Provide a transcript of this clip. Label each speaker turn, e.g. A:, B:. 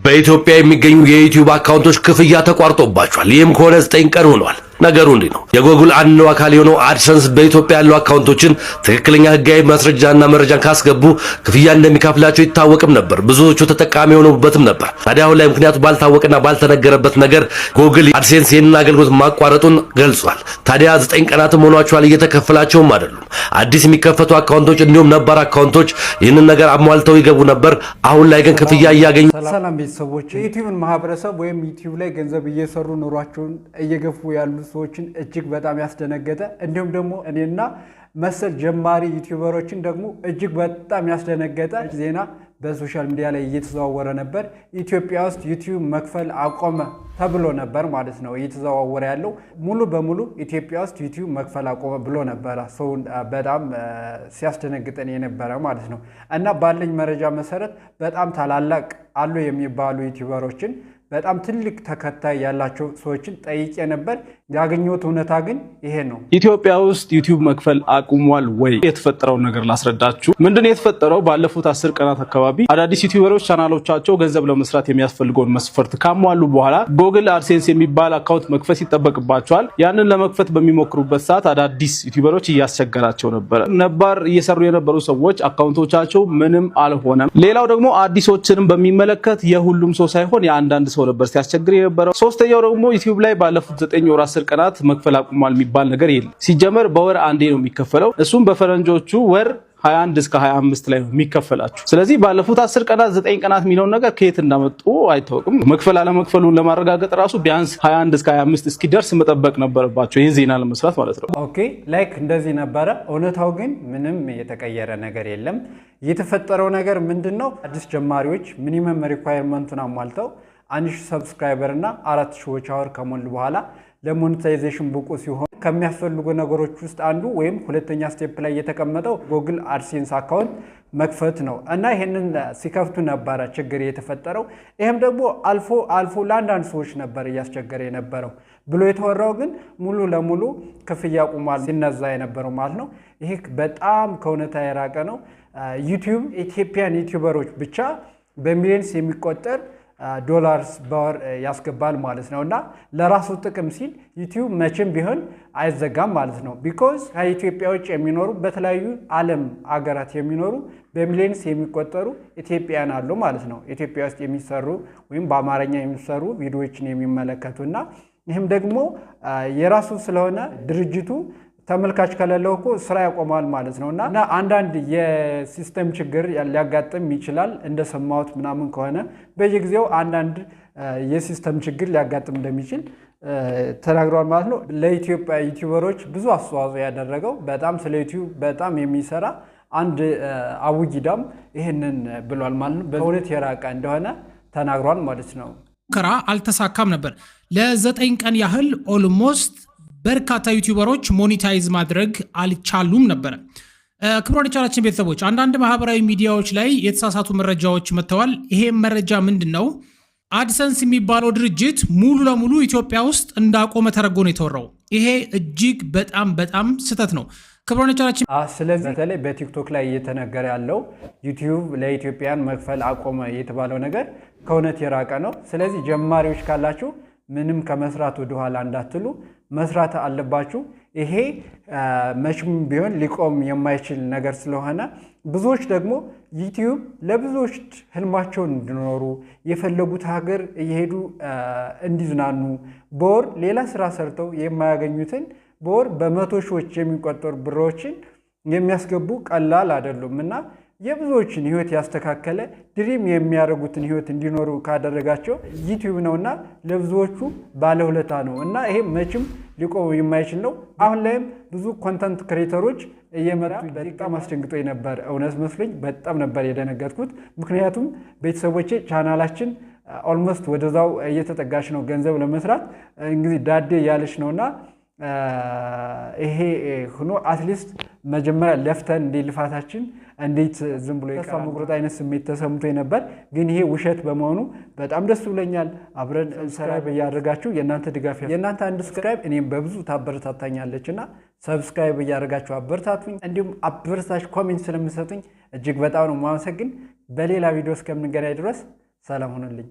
A: በኢትዮጵያ የሚገኙ የዩቲዩብ አካውንቶች ክፍያ ተቋርጦባቸዋል። ይህም ከሆነ 9 ቀን ሆኗል። ነገሩ እንዲህ ነው። የጎግል አንዱ አካል የሆነው አድሰንስ በኢትዮጵያ ያሉ አካውንቶችን ትክክለኛ ህጋዊ ማስረጃና መረጃን ካስገቡ ክፍያ እንደሚከፍላቸው ይታወቅም ነበር። ብዙዎቹ ተጠቃሚ ሆነውበትም ነበር። ታዲያ አሁን ላይ ምክንያቱ ባልታወቀና ባልተነገረበት ነገር ጎግል አድሴንስ ይህንን አገልግሎት ማቋረጡን ገልጿል። ታዲያ 9 ቀናትም ሆኗቸዋል፣ እየተከፈላቸውም አይደሉም። አዲስ የሚከፈቱ አካውንቶች እንዲሁም ነባር አካውንቶች ይህንን ነገር አሟልተው ይገቡ ነበር። አሁን ላይ ግን ክፍያ እያገኙ
B: ሰላም ቤተሰቦች፣ የዩቲዩብን ማህበረሰብ ወይም ዩቲዩብ ላይ ገንዘብ እየሰሩ ኑሯቸውን እየገፉ ያሉ ሰዎችን እጅግ በጣም ያስደነገጠ እንዲሁም ደግሞ እኔና መሰል ጀማሪ ዩቲዩበሮችን ደግሞ እጅግ በጣም ያስደነገጠ ዜና በሶሻል ሚዲያ ላይ እየተዘዋወረ ነበር። ኢትዮጵያ ውስጥ ዩቲዩብ መክፈል አቆመ ተብሎ ነበር ማለት ነው እየተዘዋወረ ያለው። ሙሉ በሙሉ ኢትዮጵያ ውስጥ ዩቲዩብ መክፈል አቆመ ብሎ ነበር ሰው በጣም ሲያስደነግጠን የነበረ ማለት ነው። እና ባለኝ መረጃ መሰረት በጣም ታላላቅ አሉ የሚባሉ ዩቲዩበሮችን በጣም ትልቅ ተከታይ ያላቸው ሰዎችን ጠይቄ ነበር። ያገኘሁት እውነታ ግን ይሄ ነው።
C: ኢትዮጵያ ውስጥ ዩቲዩብ መክፈል አቁሟል ወይ? የተፈጠረውን ነገር ላስረዳችሁ። ምንድነው የተፈጠረው? ባለፉት 10 ቀናት አካባቢ አዳዲስ ዩቲዩበሮች ቻናሎቻቸው ገንዘብ ለመስራት የሚያስፈልገውን መስፈርት ካሟሉ በኋላ ጎግል አድሴንስ የሚባል አካውንት መክፈት ይጠበቅባቸዋል። ያንን ለመክፈት በሚሞክሩበት ሰዓት አዳዲስ ዩቲዩበሮች እያስቸገራቸው ነበር። ነባር እየሰሩ የነበሩ ሰዎች አካውንቶቻቸው ምንም አልሆነም። ሌላው ደግሞ አዲሶችንም በሚመለከት የሁሉም ሰው ሳይሆን የአንዳንድ ሰው ነበር ሲያስቸግር የነበረው። ሶስተኛው ደግሞ ዩቲዩብ ላይ ባለፉት 9 ወር 10 ቀናት መክፈል አቁሟል የሚባል ነገር የለም። ሲጀመር በወር አንዴ ነው የሚከፈለው። እሱም በፈረንጆቹ ወር 21 እስከ 25 ላይ ነው የሚከፈላችሁ። ስለዚህ ባለፉት 10 ቀናት 9 ቀናት የሚለውን ነገር ከየት እንዳመጡ አይታወቅም። መክፈል አለመክፈሉን ለማረጋገጥ ራሱ ቢያንስ 21 እስከ 25 እስኪደርስ መጠበቅ ነበረባቸው ይህን ዜና ለመስራት ማለት ነው።
B: ኦኬ ላይክ እንደዚህ ነበረ። እውነታው ግን ምንም የተቀየረ ነገር የለም። የተፈጠረው ነገር ምንድነው? አዲስ ጀማሪዎች ሚኒመም ሪኳየርመንቱን አሟልተው 1000 ሰብስክራይበር እና 4000 ዎች አወር ከሞሉ በኋላ ለሞኔታይዜሽን ብቁ ሲሆን ከሚያስፈልጉ ነገሮች ውስጥ አንዱ ወይም ሁለተኛ ስቴፕ ላይ የተቀመጠው ጎግል አድሴንስ አካውንት መክፈት ነው። እና ይሄንን ሲከፍቱ ነበረ ችግር የተፈጠረው። ይሄም ደግሞ አልፎ ለአንዳንድ ሰዎች ነበር እያስቸገረ የነበረው ብሎ የተወራው ግን ሙሉ ለሙሉ ክፍያ አቁሟል ሲነዛ የነበረው ማለት ነው። ይሄ በጣም ከእውነታ የራቀ ነው። ዩቲዩብ ኢትዮጵያን ዩቲዩበሮች ብቻ በሚሊዮንስ የሚቆጠር ዶላርስ በወር ያስገባል ማለት ነው። እና ለራሱ ጥቅም ሲል ዩቲዩብ መቼም ቢሆን አይዘጋም ማለት ነው። ቢኮዝ ከኢትዮጵያ ውጭ የሚኖሩ በተለያዩ ዓለም አገራት የሚኖሩ በሚሊዮንስ የሚቆጠሩ ኢትዮጵያውያን አሉ ማለት ነው። ኢትዮጵያ ውስጥ የሚሰሩ ወይም በአማርኛ የሚሰሩ ቪዲዮዎችን የሚመለከቱና ይህም ደግሞ የራሱ ስለሆነ ድርጅቱ ተመልካች ከሌለው እኮ ስራ ያቆማል ማለት ነውና አንዳንድ የሲስተም ችግር ሊያጋጥም ይችላል። እንደሰማሁት ምናምን ከሆነ በየጊዜው አንዳንድ የሲስተም ችግር ሊያጋጥም እንደሚችል ተናግሯል ማለት ነው። ለኢትዮጵያ ዩቲዩበሮች ብዙ አስተዋጽኦ ያደረገው በጣም ስለ ዩቲዩብ በጣም የሚሰራ አንድ አቡጊዳም ይሄንን ብሏል ማለት ነው። በእውነት የራቀ እንደሆነ ተናግሯል ማለት ነው።
D: ሙከራ አልተሳካም ነበር። ለ9 ቀን ያህል ኦልሞስት በርካታ ዩቲዩበሮች ሞኔታይዝ ማድረግ አልቻሉም ነበር። ክቡራን የቻናላችን ቤተሰቦች አንዳንድ ማህበራዊ ሚዲያዎች ላይ የተሳሳቱ መረጃዎች መጥተዋል። ይሄም መረጃ ምንድነው? አድሰንስ የሚባለው ድርጅት ሙሉ ለሙሉ ኢትዮጵያ ውስጥ እንዳቆመ ተደርጎ ነው የተወራው። ይሄ እጅግ በጣም ስህተት ነው። ክቡራን የቻናላችን
B: ስለዚህ በተለይ በቲክቶክ ላይ እየተነገረ ያለው ዩቲዩብ ለኢትዮጵያን መክፈል አቆመ የተባለው ነገር ከእውነት የራቀ ነው። ስለዚህ ጀማሪዎች ካላችሁ ምንም ከመስራት ወደ ኋላ እንዳትሉ መስራት አለባችሁ። ይሄ መቼም ቢሆን ሊቆም የማይችል ነገር ስለሆነ ብዙዎች ደግሞ ዩቲዩብ ለብዙዎች ህልማቸውን እንዲኖሩ የፈለጉት ሀገር እየሄዱ እንዲዝናኑ በወር ሌላ ስራ ሰርተው የማያገኙትን በወር በመቶ ሺዎች የሚቆጠሩ ብሮችን የሚያስገቡ ቀላል አይደሉም እና የብዙዎችን ህይወት ያስተካከለ ድሪም የሚያደርጉትን ህይወት እንዲኖሩ ካደረጋቸው ዩቲዩብ ነውና ለብዙዎቹ ባለውለታ ነው እና ይሄ መቼም ሊቆም የማይችል ነው። አሁን ላይም ብዙ ኮንተንት ክሬተሮች እየመጡ በጣም አስደንግጦኝ ነበር። እውነት መስሎኝ በጣም ነበር የደነገጥኩት። ምክንያቱም ቤተሰቦቼ ቻናላችን ኦልሞስት ወደዛው እየተጠጋች ነው ገንዘብ ለመስራት እንግዲህ ዳዴ ያለች ነውና ይሄ ሆኖ አትሊስት መጀመሪያ ለፍተን እንደ ልፋታችን እንዴት ዝም ብሎ ተስፋ መቁረጥ አይነት ስሜት ተሰምቶ ነበር። ግን ይሄ ውሸት በመሆኑ በጣም ደስ ብሎኛል። አብረን ሰብስክራይብ እያደረጋችሁ የእናንተ ድጋፍ የእናንተ አንድ ሰብስክራይብ እኔም በብዙ ታበረታታኛለችና ሰብስክራይብ እያደረጋችሁ አበረታቱኝ። እንዲሁም አበረታች ኮሜንት ስለምትሰጡኝ እጅግ በጣም ነው የማመሰግን። በሌላ ቪዲዮ እስከምንገናኝ ድረስ ሰላም ሁኑልኝ።